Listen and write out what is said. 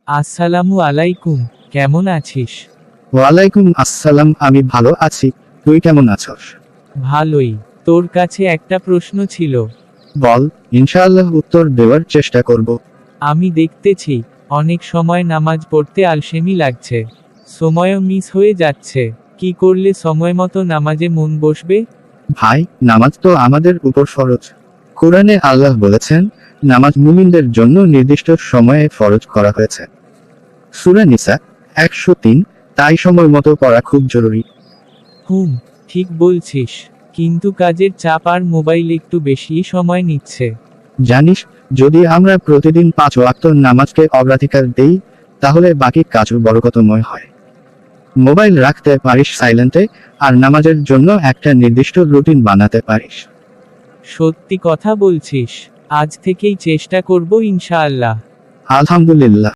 আসসালামু আলাইকুম, কেমন আছিস? ওয়ালাইকুম আসসালাম, আমি ভালো আছি। তুই কেমন আছস? ভালোই। তোর কাছে একটা প্রশ্ন ছিল। বল, ইনশাআল্লাহ উত্তর দেওয়ার চেষ্টা করব। আমি দেখতেছি, অনেক সময় নামাজ পড়তে আলসেমি লাগছে। সময়ও মিস হয়ে যাচ্ছে। কি করলে সময়মতো নামাজে মন বসবে? ভাই, নামাজ তো আমাদের উপর ফরজ। কোরআনে আল্লাহ বলেছেন, নামাজ মুমিনদের জন্য নির্দিষ্ট সময়ে ফরজ করা হয়েছে। সূরা নিসা 103। তাই সময় মতো পড়া খুব জরুরি। হুম, ঠিক বলছিস। কিন্তু কাজের চাপ আর মোবাইল একটু বেশিই সময় নিচ্ছে। জানিস, যদি আমরা প্রতিদিন 5 ওয়াক্ত নামাজকে অগ্রাধিকার দেই, তাহলে বাকি কাজও বরকতময় হয়। মোবাইল রাখতে পারিস সাইলেন্টে, আর নামাজের জন্য একটা নির্দিষ্ট রুটিন বানাতে পারিস। সত্যি কথা বলছিস। আজ থেকেই চেষ্টা করব ইনশাআল্লাহ। আলহামদুলিল্লাহ।